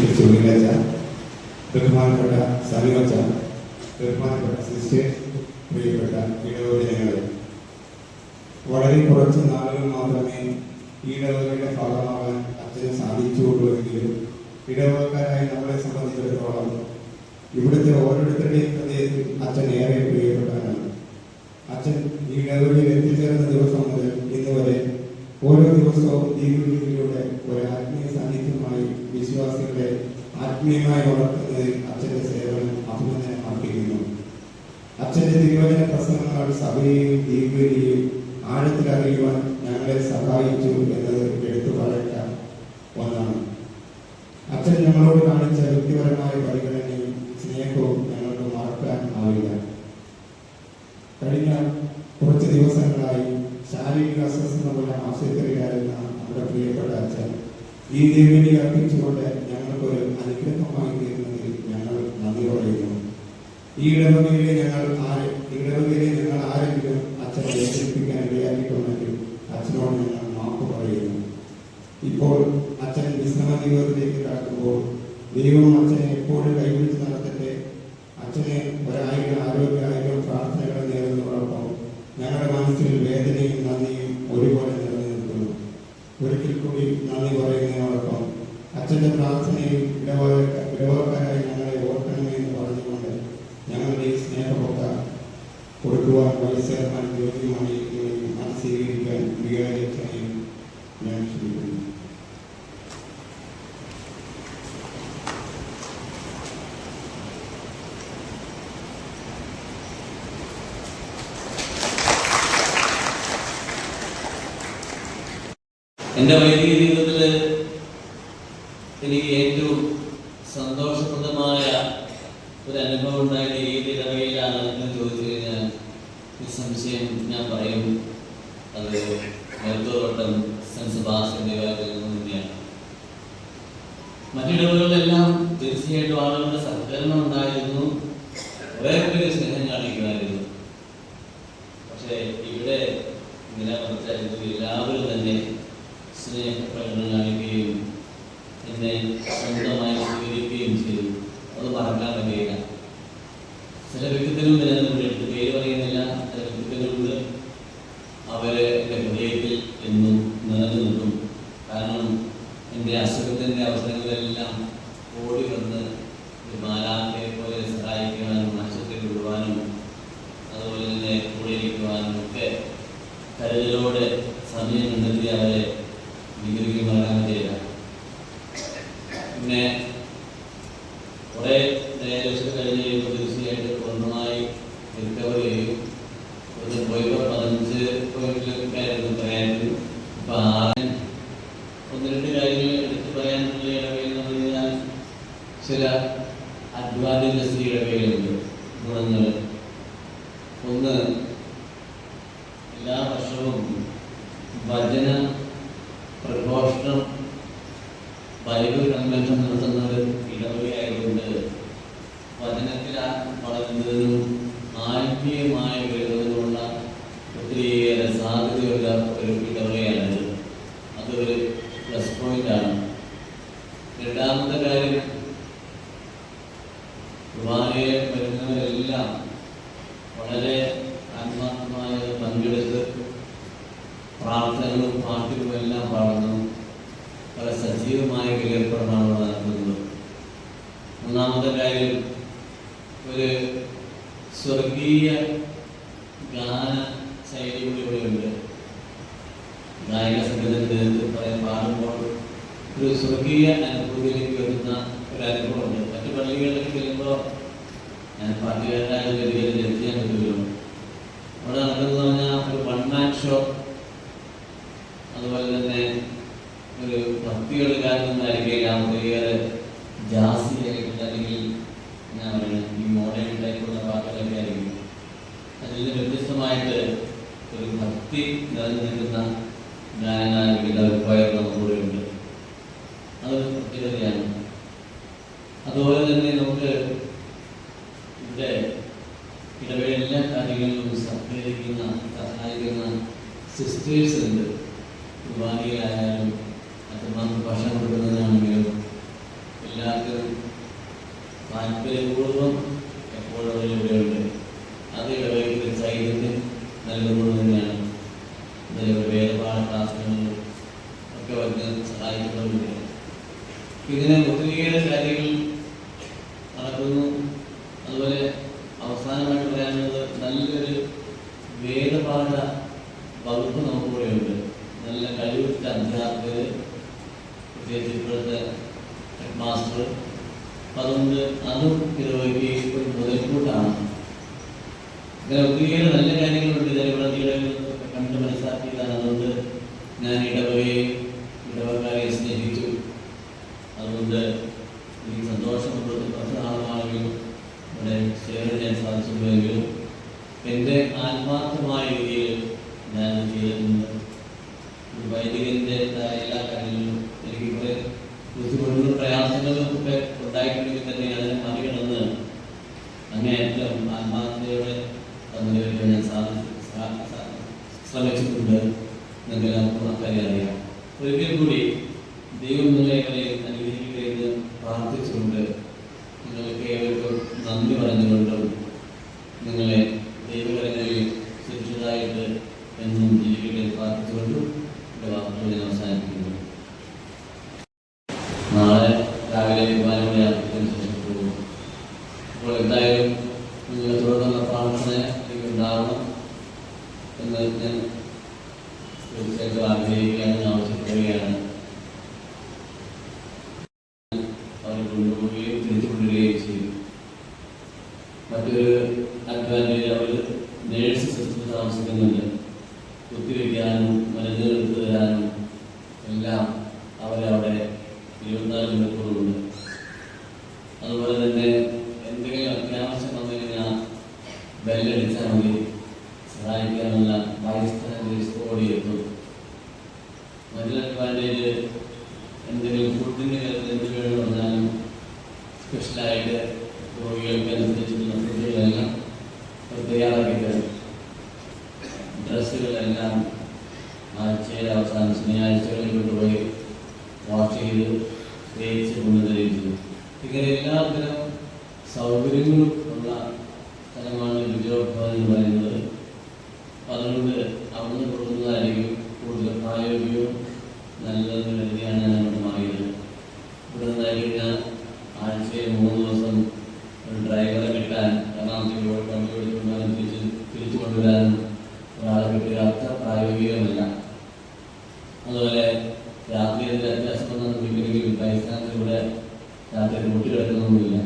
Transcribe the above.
ചോദിച്ച ബഹുമാനപ്പെട്ട സമീപച്ച, ബഹുമാനപ്പെട്ട സിസ്റ്റേഴ്സ്, പ്രിയപ്പെട്ട ഇടവകജനങ്ങളെ, വളരെ കുറച്ച് നാളുകൾ മാത്രമേ ഈ ഇടവകയുടെ ഭാഗമാകാൻ അച്ഛന് സാധിച്ചുള്ളൂവെങ്കിലും ഇടവകക്കാരായ നമ്മളെ സംബന്ധിച്ചിടത്തോളം ഇവിടുത്തെ ഓരോരുത്തരുടെയും ഹൃദയത്തിൽ അച്ഛൻ ഏറെ പ്രിയപ്പെട്ടവനാണ്. അച്ഛൻ ഈ ഇടവകയിൽ എത്തിച്ചേർന്ന ദിവസം മുതൽ ഇന്ന് വരെ ഓരോ ദിവസവും ജീവിതത്തിലൂടെ ഒരു ആത്മീയ സാന്നിധ്യമായി വിശ്വാസികളെ ആത്മീയമായി വളർത്തുന്നതിൽ അച്ഛന്റെ സേവനം അഭിനന്ദനം അർപ്പിക്കുന്നു. അച്ഛന്റെ തിരുവചന പ്രസംഗങ്ങൾ സഭയെയും ദീപയെയും ആഴത്തിലറിയുവാൻ ഞങ്ങളെ സഹായിച്ചു എന്നത് എടുത്തു പറയേണ്ട ഒന്നാണ്. അച്ഛൻ ഞങ്ങളോട് കാണിച്ച വ്യക്തിപരമായ പരിഗണനയും സ്നേഹവും ഞങ്ങൾക്ക് മറക്കാൻ ആവില്ല. കഴിഞ്ഞ കുറച്ച് ദിവസങ്ങളായി ശാരീരിക അസ്വസ്ഥത മൂലം ആശുപത്രിയിലായിരുന്ന നമ്മുടെ പ്രിയപ്പെട്ട അച്ഛൻ ഈ ദേവിനെ അർപ്പിച്ചുകൊണ്ട് ഞങ്ങൾക്കൊരു അനുഗ്രഹമായി തീരുന്നതിൽ ഞങ്ങൾ നന്ദി പറയുന്നു. ഈ ഇടവകയിലെ ഞങ്ങൾ ആരെങ്കിലും അച്ഛനെ വേദനിപ്പിക്കാൻ ഇടയാക്കിയിട്ടുണ്ടെങ്കിൽ അച്ഛനോട് ഞങ്ങൾ മാപ്പ് പറയുന്നു. ഇപ്പോൾ അച്ഛൻ വിശ്രമ ജീവിതത്തിലേക്ക് കടക്കുമ്പോൾ ദൈവം അച്ഛനെ എപ്പോഴും കൈപിടിച്ച് നടത്തട്ടെ. അച്ഛനെ 1000 ആരോഗ്യ പ്രാർത്ഥനകൾ നേരുന്നതോടൊപ്പം ഞങ്ങളുടെ മനസ്സിൽ വേദനയും നന്ദിയും ഒരുപോലെ നിലനിൽക്കുന്നു. ഒരിക്കൽ കൂടി നന്ദി പറയുന്നതിനോടൊപ്പം അച്ഛൻ്റെ പ്രാർത്ഥനയിൽ ഇടവകക്കാരായി ഞങ്ങളെ ഓർക്കണമെന്ന് പറഞ്ഞുകൊണ്ട് ഞങ്ങളുടെ ഈ സ്നേഹമൊക്ക കൊടുക്കുവാൻ വൈസേർമാൻ യോഗ്യമായി സ്വീകരിക്കാൻ വികാരിച്ചനെയും ഞാൻ ശ്രമിക്കുന്നു. എൻ്റെ വൈദിക ജീവിതത്തിൽ എനിക്ക് ഏറ്റവും സന്തോഷപ്രദമായ ഒരു അനുഭവം ഉണ്ടായത് ഏത് ഇടവകയിലാണ് എന്ന് ചോദിച്ചു കഴിഞ്ഞാൽ നിസ്സംശയം ഞാൻ പറയും അത് മരുത്തോട്ടം സെൻറ്റ് സെബാസ്റ്റ്യൻ ദേവാലയത്തിൽ നിന്ന് തന്നെയാണ്. മറ്റിടവുകളിലെല്ലാം തീർച്ചയായിട്ടും ആളുകളുടെ സഹകരണം ഉണ്ടായിരുന്നു, കുറേ സ്നേഹം കാണിക്കുമായിരുന്നു. പക്ഷേ ഇവിടെ നിലനിർത്തായിരുന്നു എല്ലാവരും തന്നെ സ്നേഹപ്രകടനം കാണിക്കുകയും എന്നെ സ്വന്തമായി സ്വീകരിക്കുകയും ചെയ്തു. അത് മറക്കാൻ കഴിയില്ല. ചില വ്യക്തിത്വങ്ങൾ ഞാൻ എടുത്ത് പേര് പറയുന്നില്ല, ചില വ്യക്തിത്വങ്ങളുണ്ട്. അവരെ എൻ്റെ ഹൃദയത്തിൽ എന്നും നിലനിൽക്കും. കാരണം എൻ്റെ അസുഖത്തിൻ്റെ അവസരങ്ങളിലെല്ലാം ഓടി വന്ന് മാലാഖയെ പോലെ സഹായിക്കുവാനും ആശുപത്രിയിൽ വിടുവാനും അതുപോലെ തന്നെ കൂടെ ഇരിക്കുവാനും ഒക്കെ കരുതലോടെ സമയം കണ്ടെത്തി അവരെ വിഗ്രഹിക്കും മറക്കാൻ കഴിയില്ല. പിന്നെ കുറേ ഡയാലിസിസ് കഴിഞ്ഞ് കഴിയുമ്പോൾ തീർച്ചയായിട്ടും പൂർണ്ണമായി റിക്കവർ ചെയ്യും. പോയപ്പോൾ 15 പോയിന്റിലൊക്കെ ആയിരുന്നു പറയാനും. ഇപ്പം 1-2 കാര്യങ്ങൾ എടുത്ത് പറയാനുള്ള ഇടവേള എന്ന് പറഞ്ഞാൽ ചില അഡ്വാൻറ്റേജസ് ഈ ഇടവേളയുണ്ട്, ഗുണങ്ങൾ. ഒന്ന്, എല്ലാ വർഷവും വചന പ്രഘോഷണം ബൈബിൾ കൺവെൻഷൻ നടത്തുന്ന ഒരു ഇടവകയായതുകൊണ്ട് വചനത്തിൽ വളരുന്നതിനും ആത്മീയമായി വരുന്നതിനുമുള്ള ഒത്തിരിയേറെ സാധ്യതയുള്ള ഒരു ഇടവകയാണിത്. അതൊരു പ്ലസ് പോയിന്റാണ്. രണ്ടാമത്തെ കാര്യം, കുർബാനയിൽ വരുന്നവരെല്ലാം വളരെ ആത്മാർത്ഥമായ പങ്കെടുത്ത് പ്രാർത്ഥനകളും പാട്ടുകളും എല്ലാം പാടുന്നു. വളരെ സജീവമായ വിലയിരുത്തലാണ് നടത്തുന്നത്. മൂന്നാമത്തെ കാര്യം, ഒരു സ്വർഗീയ ഗാന ശൈലി കൂടി ഇവിടെയുണ്ട്. ഗായക സംഗീതത്തിൻ്റെ പറയാൻ പാടുമ്പോൾ ഒരു സ്വർഗീയ അനുഭൂതിയിലേക്ക് വരുന്ന ഒരു അനുഭവമുണ്ട്. മറ്റു പള്ളികളിലേക്ക് ചെല്ലുമ്പോൾ ഞാൻ പാട്ടുകാരനായ രീതിയിൽ എത്തിയാൻ പറ്റുമല്ലോ. അവിടെ നടക്കുന്നത് പറഞ്ഞാൽ ഒരു 1 man ഷോ, അതുപോലെ തന്നെ ഒരു ഭക്തികൾ കാര്യങ്ങളൊന്നായിരിക്കും. ഒത്തിരിയേറെ ജാസി ആയിട്ടുള്ള അല്ലെങ്കിൽ ഞാൻ പറയുന്നത് ഈ മോഡേൺ ടൈപ്പുള്ള പാട്ടുകളൊക്കെ ആയിരിക്കും. അതിൽ നിന്ന് വ്യത്യസ്തമായിട്ട് ഒരു ഭക്തി നിലനിൽക്കുന്ന ഗാനങ്ങളുടെ അഭിപ്രായം നമുക്കൂടെയുണ്ട്. അതൊരു പ്രത്യേകതയാണ്. അതുപോലെ തന്നെ നമുക്ക് ഇവിടെ ഇടവേള എല്ലാ കാര്യങ്ങളിലും സഹായിക്കുന്ന സിസ്റ്റേഴ്സ് ഉണ്ട്. കുർബാനയിലായാലും അത്രമാത്രം ഭക്ഷണം കൊടുക്കുന്നതിനാണെങ്കിലും എല്ലാത്തിനും താല്പര്യപൂർവ്വം എപ്പോഴും ഇവിടെയുണ്ട്. അത് ഇടവകയ്ക്ക് ചൈതന്യം നൽകുന്നത് തന്നെയാണ്. വേദപാഠ ക്ലാസ്സുകളിലും ഒക്കെ വന്ന് സഹായിക്കുന്നുണ്ട്. ഇതിന് ഒത്തിരിയേറെ കാര്യങ്ങൾ നടക്കുന്നു. അതുപോലെ അവസാനമായിട്ട് പറയാനുള്ളത്, നല്ലൊരു വേദപാഠ വകുപ്പ് നമുക്കിവിടെയുണ്ട്. നല്ല കഴിവുറ്റ അധ്യാപകർ, പ്രത്യേകിച്ച് ഇപ്പോഴത്തെ ഹെഡ് മാസ്റ്റർ. അതുകൊണ്ട് അതും ഇടവകയ്ക്ക് ഒരു മുതൽക്കൂട്ടാണ്. അങ്ങനെ ഒത്തിരിയേറെ നല്ല കാര്യങ്ങളുണ്ട്. ഇവിടെ കണ്ട് മനസ്സിലാക്കിയതാണ്. അതുകൊണ്ട് ഞാൻ ഇടവകാരെ സ്നേഹിച്ചു. അതുകൊണ്ട് എനിക്ക് സന്തോഷമുണ്ട്. കുറച്ച് നാളുകളാണെങ്കിലും ഇവിടെ ഷെയർ ചെയ്യാൻ സാധിച്ചിട്ടുണ്ടെങ്കിലും എൻ്റെ ആത്മാർത്ഥമായ രീതിയിൽ ഞാൻ ചെയ്തിട്ടുണ്ട്. വൈദികൻ്റെതായ എല്ലാ കാര്യങ്ങളിലും എനിക്ക് കുറെ ബുദ്ധിമുട്ടുകളും പ്രയാസങ്ങളും ഒക്കെ ഉണ്ടായിട്ടുണ്ടെങ്കിൽ തന്നെ അതിനെ മറികടന്ന് അങ്ങേയറ്റം ആത്മാർത്ഥതയോടെ തമ്മിൽ ഞാൻ ശ്രമിച്ചിട്ടുണ്ട്. നിങ്ങൾക്കെല്ലാവർക്കും അക്കാര്യം അറിയാം. ഒരിക്കൽ കൂടി ദൈവം നിങ്ങളെ അനുഗ്രഹിക്കുകയെന്ന് പ്രാർത്ഥിച്ചുകൊണ്ട് നിങ്ങൾക്ക് ഏവർക്കും നന്ദി പറഞ്ഞുകൊണ്ടും നിങ്ങളെ ദൈവകരങ്ങളിൽ സുരക്ഷിതമായിട്ട് എന്നും ജീവിക്കട്ടെ പ്രാർത്ഥിച്ചുകൊണ്ടും എൻ്റെ വാക്കുകൾ ഞാൻ അവസാനിപ്പിക്കുന്നു. നാളെ രാവിലെ വിമാനങ്ങളുടെ യാത്രയ്ക്ക് ശേഷം പോകും. അപ്പോൾ എന്തായാലും നിങ്ങൾ തുടർന്നുള്ള പ്രാർത്ഥന എനിക്ക് ഉണ്ടാവണം എന്ന് ഞാൻ തീർച്ചയായിട്ടും ആഗ്രഹിക്കുകയാണ്, ആവശ്യപ്പെടുകയാണ്. അവർ കൊണ്ടുപോവുകയും തിരിച്ചു കൊണ്ടുവരികയും ചെയ്തു. മറ്റൊരു അഡ്വാൻറ്റേജ്, അവർ നേഴ്സ് സിസ്റ്റത്തിൽ താമസിക്കുന്നുണ്ട്. കുത്തിവെക്കാനും മരുന്നുകൾ എടുത്തു തരാനും എല്ലാം അവരവിടെ 24 മണിക്കൂറുണ്ട്. അതുപോലെ തന്നെ എന്തെങ്കിലും അത്യാവശ്യം വന്നു കഴിഞ്ഞാൽ ബെല്ലടിച്ചാൽ മതി, സഹായിക്കാനുള്ള ബൈസ്റ്റാൻഡേഴ്സ് ഓടിയെത്തും. മറ്റൊരു അഡ്വാൻറ്റേജ്, എന്തെങ്കിലും ഫുഡിൻ്റെ കാര്യത്തിൽ എന്ത് വേണമെന്ന് പറഞ്ഞാലും സ്പെഷ്യലായിട്ട് രോഗികൾക്ക് അനുസരിച്ചിട്ടുള്ള ഫുഡുകളെല്ലാം തയ്യാറാക്കി തരും. ഡ്രസ്സുകളെല്ലാം ആഴ്ചയുടെ അവസാനം ശനിയാഴ്ചകളിൽ കൊണ്ടുപോയി വാഷ് ചെയ്ത് തേച്ച് കൊണ്ടുതരികയും ചെയ്യും. ഇങ്ങനെ എല്ലാത്തരം സൗകര്യങ്ങളും ഉള്ള സ്ഥലമാണ് വിജയോത്ഭവം എന്ന് പറയുന്നത്. അതുകൊണ്ട് അവിടുന്ന് കൊടുക്കുന്നതായിരിക്കും കൂടുതൽ പ്രായോഗികവും നല്ലതെന്ന് കരുതിയാണ് ഞാൻ അവിടെ മാറിയത്. ഇവിടെ നിന്നായി കഴിഞ്ഞാൽ ആഴ്ചയിൽ 3 ദിവസം ഒരു ഡ്രൈവറെ കിട്ടാൻ, എറണാകുളത്തേക്ക് പോയി വണ്ടി ഓടിച്ചുകൊണ്ടുവരാനും തിരിച്ചു കൊണ്ടുവരാനും ഒരാളെ കിട്ടുക അത്ര പ്രായോഗികമല്ല. അതുപോലെ രാത്രി അതിൻ്റെ അത്യാവശ്യം വന്നാൽ വിളിക്കണമെങ്കിൽ ബൈസ്റ്റാൻഡിലൂടെ രാത്രി മുട്ടി കിടക്കുന്നൊന്നുമില്ല.